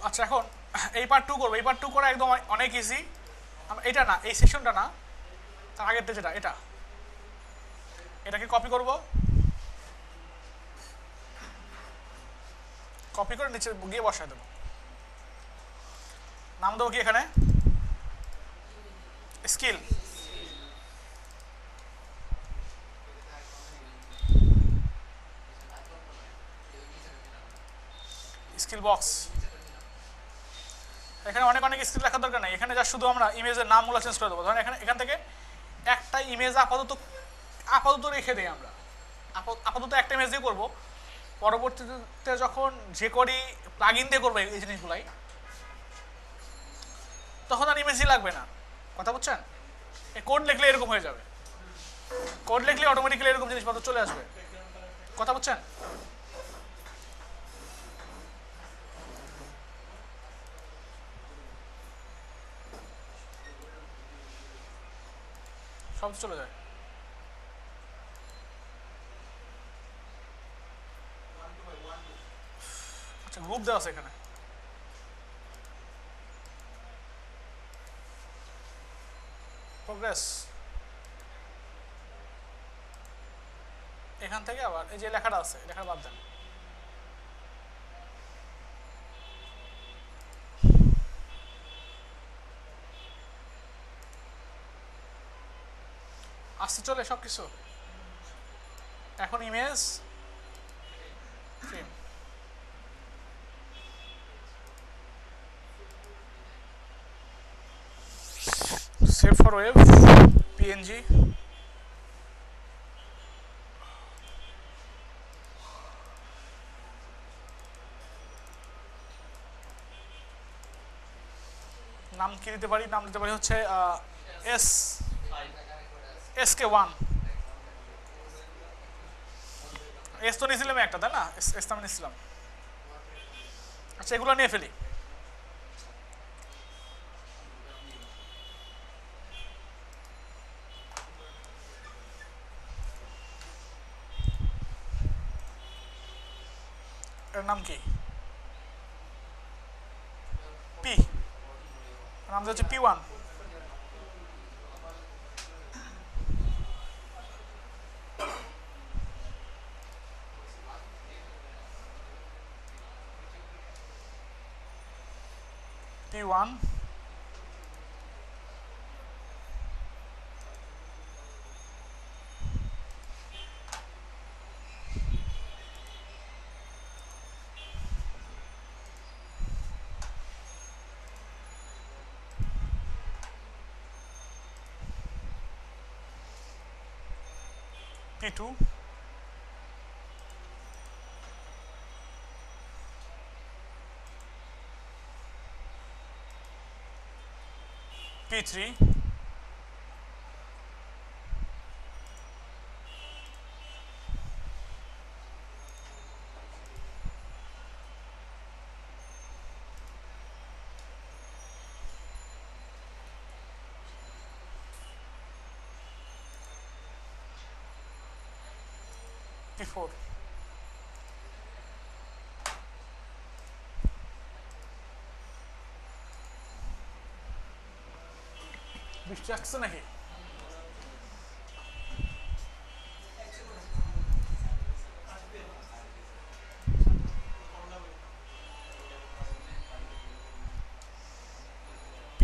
আচ্ছা, এখন এই পার্ট 2 করবো। এই পার্ট 2 করা একদম অনেক ইজি। এটা না, এই সেশনটা না, তার আগেরটা যেটা, এটাকে কপি করব, কপি করে নিচে গিয়ে বসায় দেবো। নাম দেবো কি এখানে, স্কিল। Skill box. এখানে অনেক অনেক স্কিল লেখার দরকার নেই, এখানে যা শুধু আমরা ইমেজের নামগুলো চেঞ্জ করে দেবো। ধরেন এখান থেকে একটা ইমেজ আপাতত রেখে দিই আমরা, আপাতত একটা ইমেজ দিয়ে করবো। পরবর্তীতে যখন যে করি প্লাগ ইন দিয়ে করবো এই জিনিসগুলাই, তখন আর ইমেজই লাগবে না। কথা বুঝছেন? এই কোড লিখলে এরকম হয়ে যাবে, কোড লিখলে অটোমেটিক্যালি এরকম জিনিসপত্র চলে আসবে। কথা বুঝছেন? সব চলে যায়। আচ্ছা, গ্রুপ দেওয়া আছে এখানে। প্রোগ্রেস, এখান থেকে আবার এই যে লেখাটা আছে, লেখাটা বাদ দেন। আসতে চলে সব কিছু। এখন image frame, save for web PNG. নাম কি দিতে পারি? নাম দিতে পারি হচ্ছে এস SK1। এস তো নিয়েছিলাম একটা, তাই না? এস তো আমি নিয়েছিলাম। আচ্ছা, এগুলো নিয়ে ফেলি। এর নাম কি? পি, নাম হচ্ছে P1। P1 P2 P3 P4। বৃষ্টি আসছে নাকি? P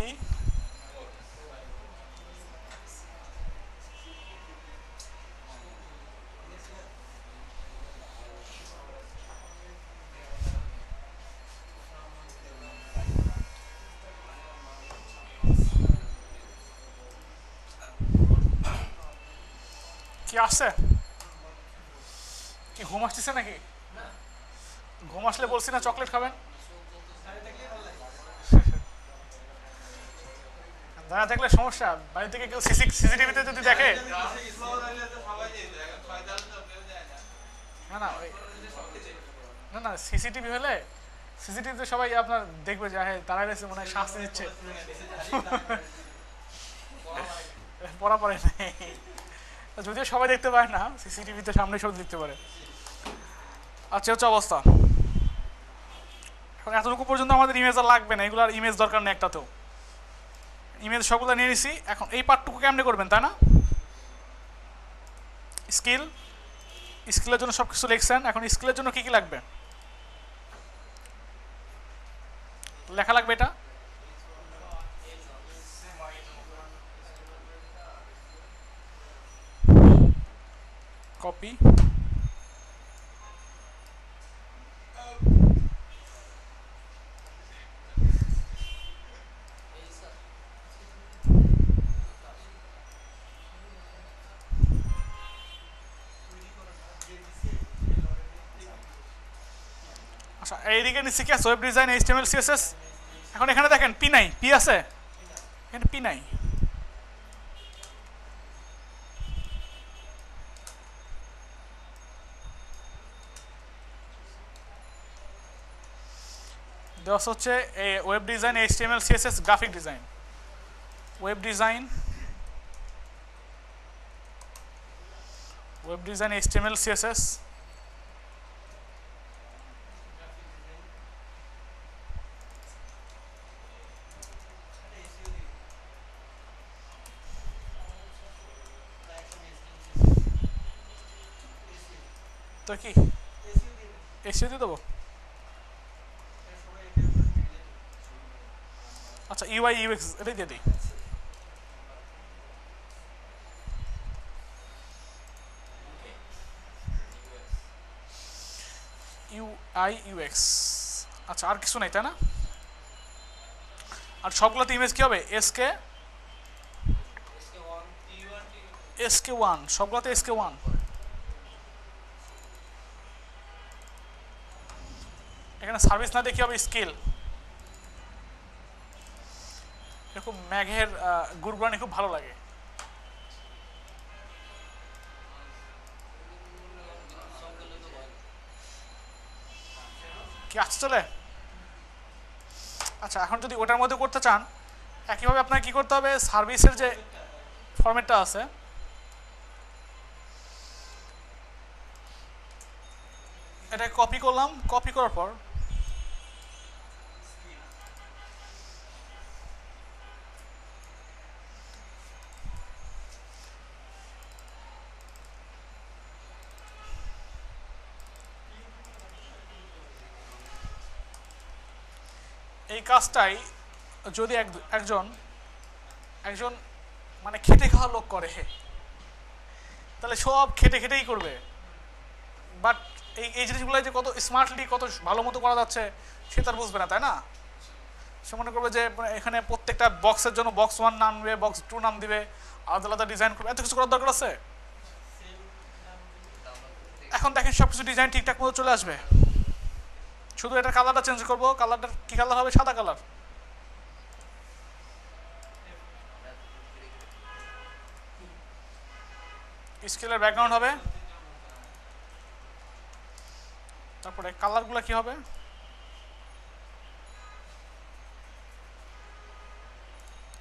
কি আসছে? কি ঘুম আসতেছে নাকি? ঘুম আসলে বলছি না চকলেট খাবেন। দাঁড়া থাকলে সমস্যা, বাড়ি থেকে কেউ সিসিটিভিতে যদি দেখে। না না না না, সিসিটিভি হলে সিসিটিভিতে সবাই আপনার দেখবে যে হ্যাঁ তারা রয়েছে, মনে হয় শাস্তি দিচ্ছে। পড়া পড়ে নাই, যদিও সবাই দেখতে পারে না, সিসিটিভিতে সামনে সব দেখতে পারে। আচ্ছা, হচ্ছে অবস্থা। এখন এতটুকু পর্যন্ত আমাদের ইমেজ আর লাগবে না, এগুলো আর ইমেজ দরকার নেই একটাতেও, ইমেজ সবগুলো নিয়ে নিছি। এখন এই পার্টটুকু কেমনে করবেন তাই না? স্কিলের জন্য সব কিছু লিখছেন, এখন স্কিলের জন্য কী কী লাগবে? লেখা লাগবে এটা কপি, আচ্ছা এইদিকে নিচ্ছি কি আছে ওয়েব ডিজাইন এইচটিএমএল সিএসএস। এখন এখানে দেখেন পি নাই, পি আছে এখানে, পি নাই। দেওয়া হচ্ছে web design HTML CSS graphic design, web design HTML CSS তো কি এসিও দিয়ে দেবো। আচ্ছা ইউআই ইউএক্স এটাই দিয়ে দিই। ইউআই ইউএক্স, আচ্ছা আর কিছু নাই তাই না? আর সবগুলোতে ইমেজ কি হবে? SK1, সবগুলোতে SK1। এখানে সার্ভিস না দেখি হবে স্কিল। এরকম ম্যাঘের গুরবানি খুব ভালো লাগে। কি আসছে চলে? আচ্ছা এখন যদি ওটার মধ্যে করতে চান একইভাবে আপনাকে কি করতে হবে, সার্ভিসের যে ফরম্যাটটা আছে এটা কপি করলাম, কপি করার পর এই কাজটাই যদি একজন মানে খেটে খাওয়া লোক করে তাহলে সব খেটে খেটেই করবে, বাট এই জিনিসগুলো যে কত স্মার্টলি কত ভালো মতো করা যাচ্ছে সে তার বুঝবে না তাই না? সে মনে করবে যে এখানে প্রত্যেকটা বক্সের জন্য বক্স 1 নাম দিবে, বক্স 2 নাম দিবে, আলাদা আলাদা ডিজাইন করবে, এত কিছু করার দরকার আছে? এখন দেখেন সব কিছু ডিজাইন ঠিকঠাক মতো চলে আসবে, শুধু এটার কালারটা চেঞ্জ করবো। কালারটা কি কালার হবে? সাদা কালার। স্কেলের ব্যাকগ্রাউন্ড হবে, তারপরে কালারগুলো কি হবে?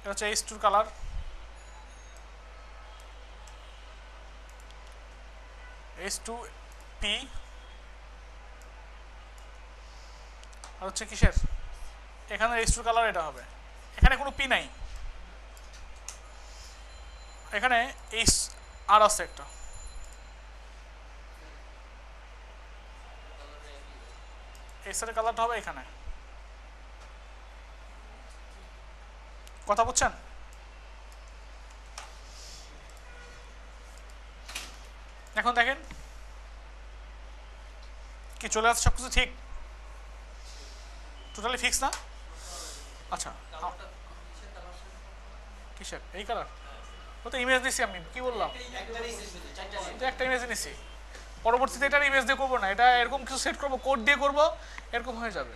এটা হচ্ছে H2 কালার, H2P। আর হচ্ছে কিসের? এখানে H2 কালার এটা হবে, এখানে কোনো পি নাই, এখানে H আর আছে একটা। এই সাইডের কালারটা হবে এখানে। কথা বুঝছেন? এখন দেখেন কি চলে আসছে, সবকিছু ঠিক, টোটালি ফিক্স না? আচ্ছা কিসের এই কালার? ও তো ইমেজ নিছি, আমি কি বললাম একটা ইমেজ নিছি, পরবর্তীতে এটার ইমেজ দিয়ে করবো না, এটা এরকম কিছু সেট করবো, কোড দিয়ে করবো, এরকম হয়ে যাবে।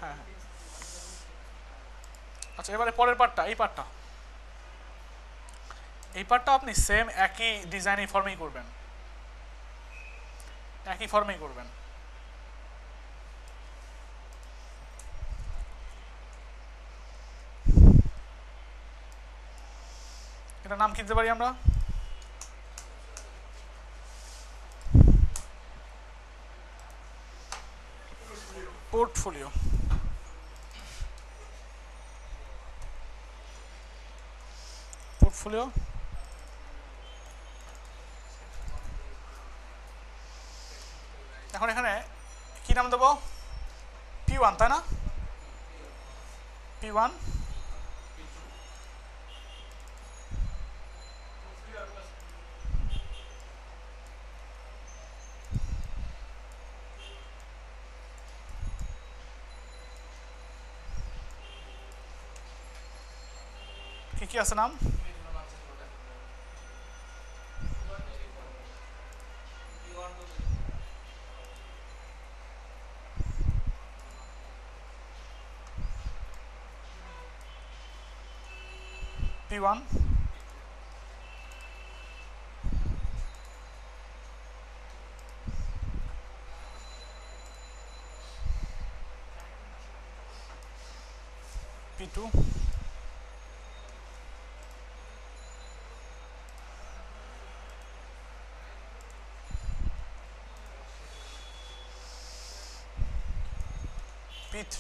হ্যাঁ আচ্ছা এবারে পরের পার্টটা, এই পার্টটা আপনি সেম একই ডিজাইন ফর্মেই করবেন, এটার নাম কি দিতে পারি আমরা? পোর্টফোলিও। পোর্টফোলিও এখন এখানে কি নাম দেবো? P1, তাই না? P1 কি কি আছে নাম? P1 P2 P3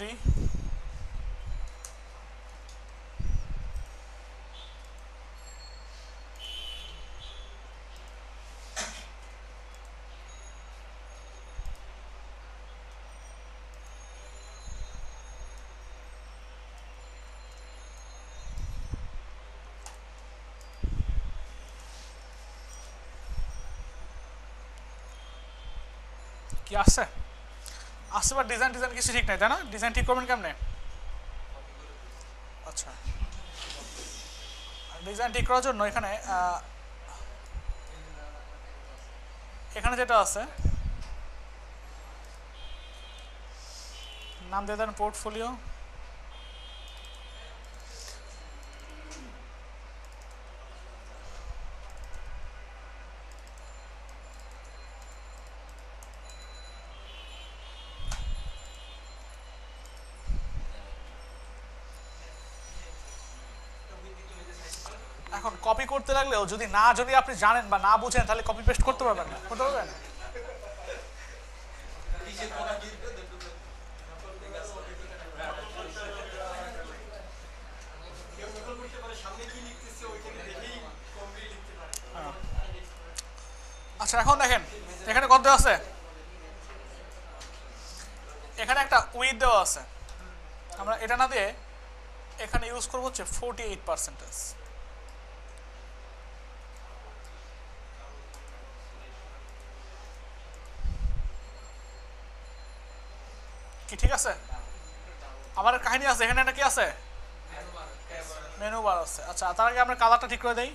কি আসছে? আসছে, বা ডিজাইন কিছু ঠিক নাই, তাই না? ডিজাইন ঠিক করবেন কেমনে? আচ্ছা, ডিজাইন ঠিক করার জন্য এখানে এখানে যেটা আছে নাম দিয়ে দেন পোর্টফোলিও। এখন কপি করতে লাগলেও যদি আপনি জানেন বা না বুঝেন তাহলে কপি পেস্ট করতে পারবেন না, করতে পারবেন? আচ্ছা, এখন দেখেন এখানে কত আছে, এখানে একটা উইথ দেওয়া আছে, আমরা এটা না দিয়ে এখানে ইউজ করবো হচ্ছে 48%। কি ঠিক আছে? আমার কাহিনী আছে এখানে, একটা কি আছে? মেনু বার আছে। আচ্ছা, তার আগে আমরা কালারটা ঠিক করে দেই।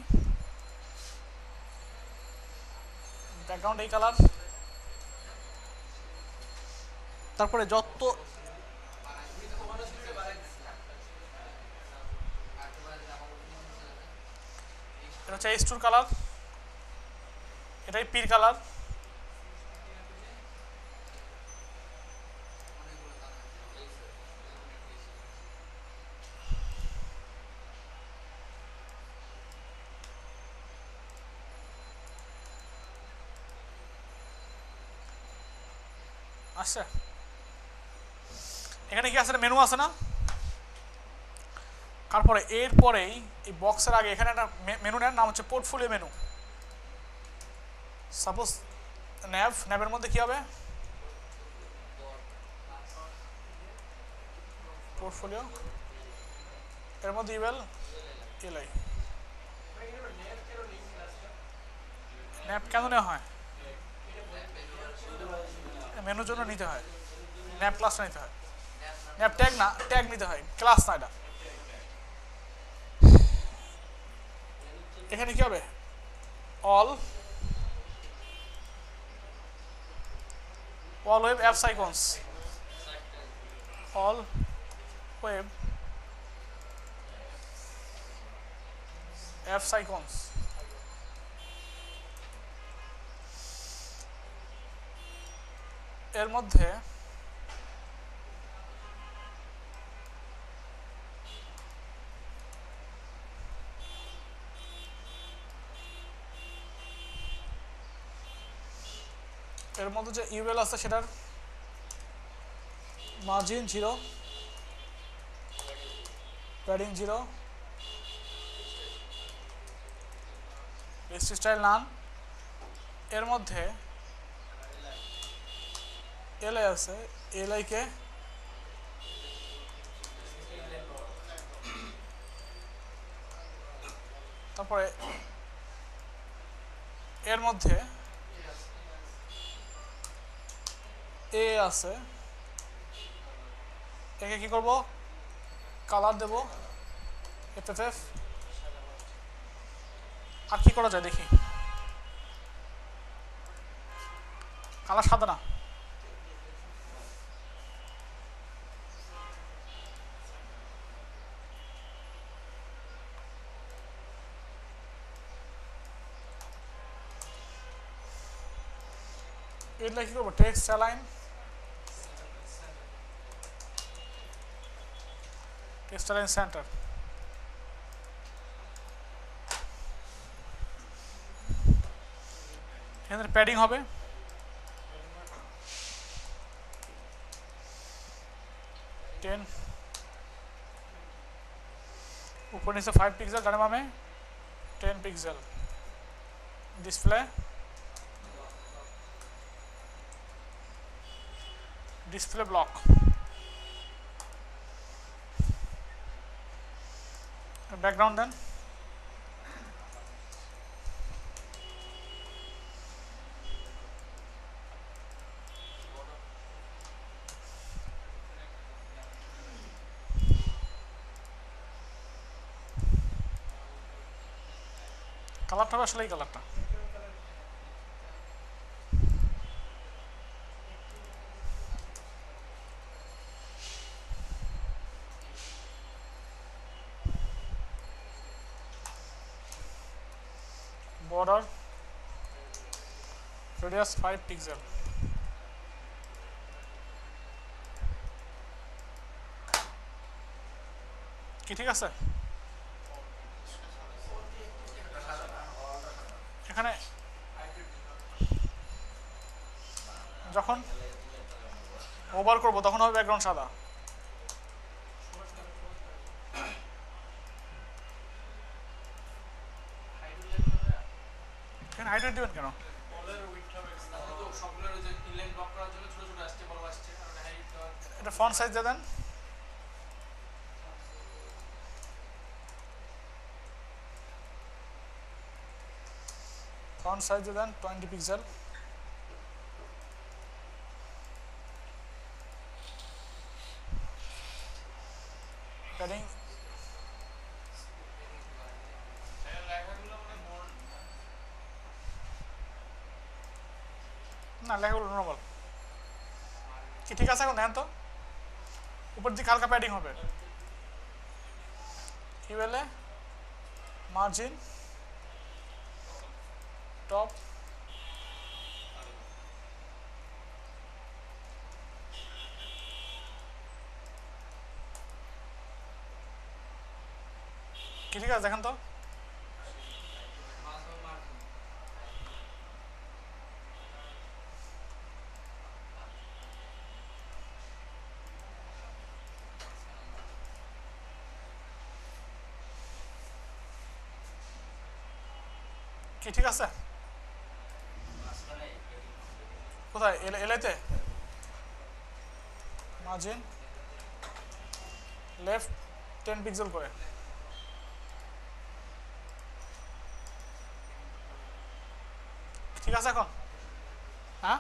ব্যাকগ্রাউন্ড এই কালার, তারপরে যত এটা হচ্ছে H2 কালার, এটাই পির কালার। আচ্ছা, এখানে কি আছে? মেনু আছে না? তারপরে এরপরেই এই বক্সের আগে এখানে একটা মেনু নেন, নাম হচ্ছে পোর্টফোলিও মেনু। সাপোজ ন্যাবের মধ্যে কি হবে? পোর্টফোলিও, এর মধ্যে ইউএল এলআই। ন্যাব কেন নেওয়া হয়? মেনুর জন্য নিতে হয়, ন্যাব ক্লাসটা নিতে হয়। ন্যাব ট্যাগ না, ট্যাগ নিতে হয়, ক্লাস না এটা। এখানে কি হবে? All web apps icons, all web apps icons. এর মধ্যে যে ইউএল আছে সেটার মার্জিন 0, প্যাডিং 0, স্টাইল নান। এর মধ্যে এলআই আছে, এলআইকে তারপরে এর মধ্যে এ আছে, একে কি করব, কালার দেব এফএফএফ। আর কি করা যায় দেখি, কালার সাদা না, এটা কি করবো, text align, text align center. এখানে প্যাডিং হবে 10, উপর নিচে 5 পিক্সেল, ডানে বামে 10 pixel. Display display block, background দেন, কালারটা আসলে এই কালারটা। Border radius 5 pixel. কি ঠিক আছে? এখানে যখন ওভার করব তখন হবে ব্যাকগ্রাউন্ড সাদা। এখানে হাইড্রেট দিবেন কেন? এটা ফন্ট সাইজ দিয়ে দেন, ফন্ট সাইজ দিয়ে দেন 20 পিক্সেল। প্যাডিং না, লেখাগুলো নর্মাল। কি ঠিক আছে? এখন নেন তো, উপর দিকে হালকা প্যাডিং হবে। কি বলে, মার্জিন টপ, কি ঠিক আছে দেখেন তো? কি ঠিক আছে? কোথায়? এলআইতে মার্জিন লেফট 10 পিক্সেল করে। ঠিক আছে এখন? হ্যাঁ,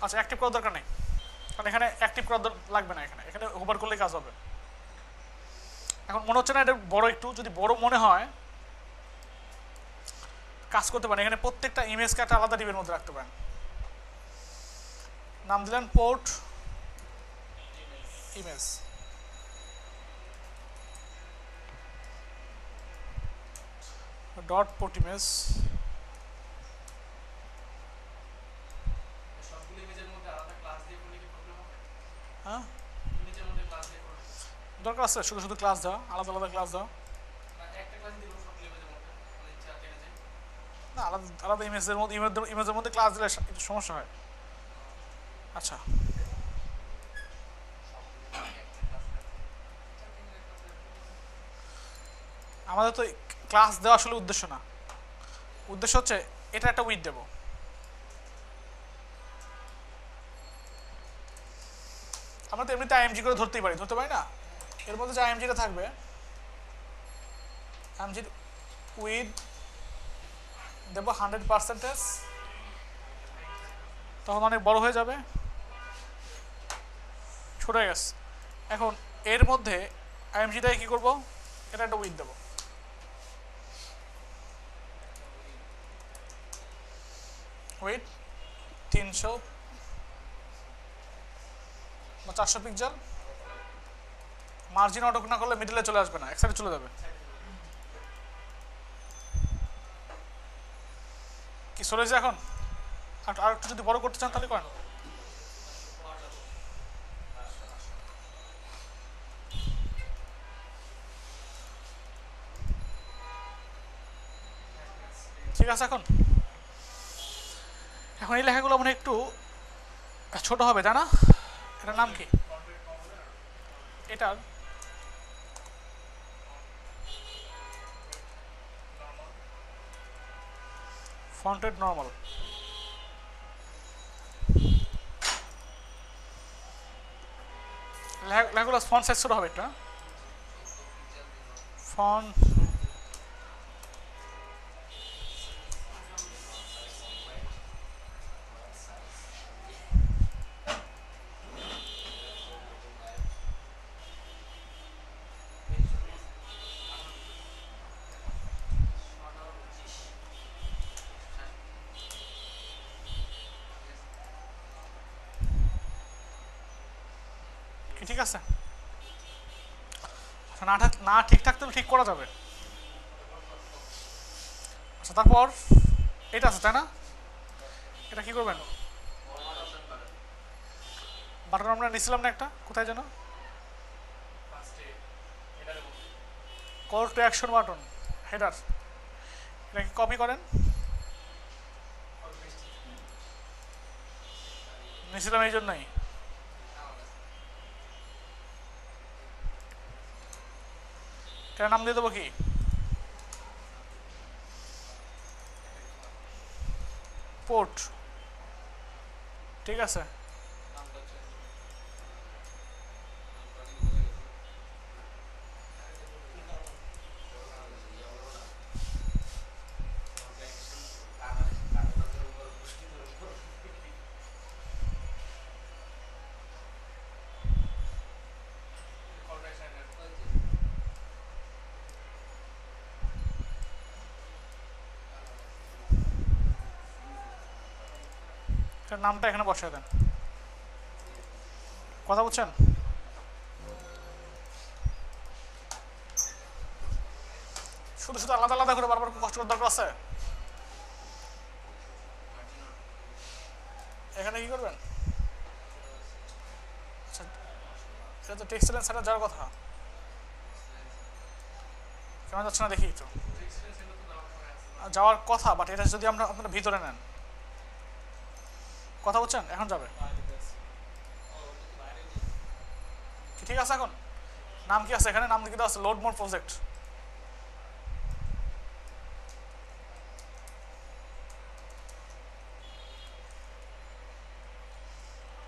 আচ্ছা, অ্যাক্টিভ করার দরকার নেই, কারণ এখানে অ্যাক্টিভ করার লাগবে না। এখানে এখানে ওভার করলেই কাজ হবে। এখন মনে হচ্ছে না এটা বড়, একটু যদি বড় মনে হয় কাজ করতে পারেন। এখানে প্রত্যেকটা ইমেজকে একটা আলাদা ডিবের মধ্যে রাখতে পারেন। নাম দিলেন port image, dot port image. হ্যাঁ, দরকার আছে শুধু শুধু ক্লাস দেওয়া, আলাদা আলাদা ক্লাস দেওয়া না, আলাদা আলাদা ইমেজের মধ্যে ক্লাস দিলে একটু সমস্যা হয়। আচ্ছা, আমাদের তো ক্লাস দেওয়া আসলে উদ্দেশ্য না, উদ্দেশ্য হচ্ছে এটা একটা উইথ দেবো। আমরা তো এমনিতে আইএমজি করে ধরতেই পারি, ধরতে পারি না? এর মধ্যে যে আইএমজিটা থাকবে, আইএমজির উইথ দেবো 100%, তখন অনেক বড় হয়ে যাবে, ছোট হয়ে গেছে। এখন এর মধ্যে আইএমজিটাকে কী করবো, এটা একটা উইথ দেবো, উইথ 300 বা 400 পিক্সেল। মার্জিন অটো না করলে মিডলে চলে আসবে না, এক সাইডে চলে যাবে। কি চলে যায় এখন? আর একটু যদি বড় করতে চান তাহলে করেন। ঠিক আছে, এখন এখন এই লেখাগুলো মানে একটু ছোট হবে, তাই না? এটার নাম কি? এটার ফন্টেড নর্মাল। লেখাগুলো ফন্ট সাইজ ছোট হবে একটা, ফন্ট কি ঠিক আছে? না ঠিক থাকতে ঠিক করা যাবে। আচ্ছা, তারপর এটা আছে তাই না? এটা কি করবেন? বাটন আমরা নিছিলাম না একটা, কোথায় যেন? Call to action button, header. এটাকে কপি করেন, নিছিলাম এই জন্যই। এটার নাম দিয়ে দেবো কি? পোর্ট। ঠিক আছে, এটার নামটা এখানে বসায় দেন। কথা বলছেন? শুধু শুধু আলাদা আলাদা করে বারবার কষ্ট করার দরকার আছে? এখানে কি করবেন? আচ্ছা, এটা তো টেক্সটাইল সেন্টার যাওয়ার কথা, কেন যাচ্ছে না দেখি একটু। যাওয়ার কথা, বাট এটা যদি আমরা আপনারা ভিতরে নেন, কথা বলছেন, এখন যাবে কি? ঠিক আছে, এখন নাম কি আছে এখানে? নাম কি দেওয়া আছে? লোড মোর প্রজেক্ট।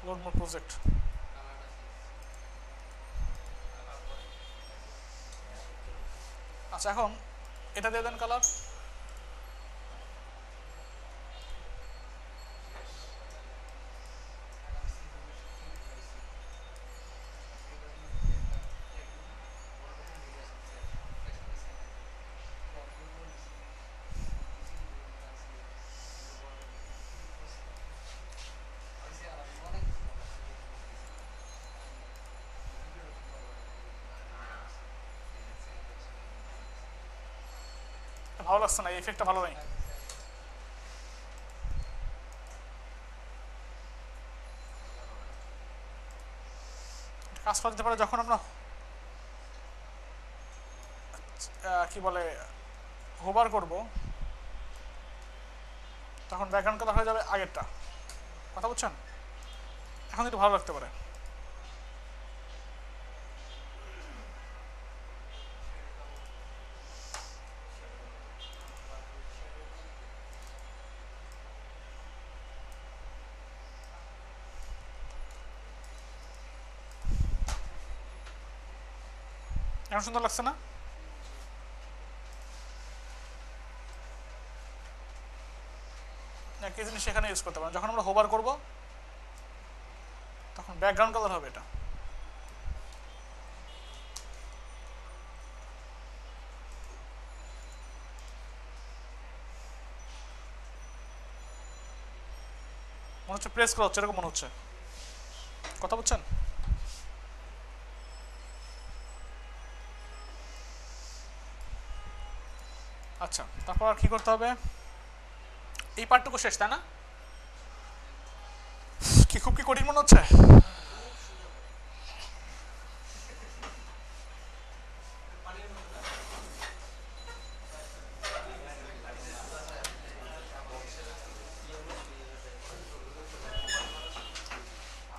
লোড মোর প্রজেক্ট। আচ্ছা, এখন এটা দিয়ে দেন কালার। ভালো লাগছে না, এই ইফেক্টটা ভালো নেই। কাজ করা যেতে পারে যখন আমরা কি বলে হোভার করব, তখন ব্যাকগ্রাউন্ড কালার হয়ে যাবে আগেরটা। কথা বুঝছেন? এখন একটু ভালো লাগতে পারে। এখন সুন্দর লাগছে না? একই জিনিস এখানে ইউজ করতে পারেন। যখন আমরা হোভার করব তখন ব্যাকগ্রাউন্ড কালার হবে এটা। মনে হচ্ছে প্রেস করা হচ্ছে, এরকম মনে হচ্ছে। কথা বলছেন? আচ্ছা, তারপর আর কি করতে হবে? এই পার্টটুকু শেষ, তাই না? কি খুব কি কঠিন মনে হচ্ছে?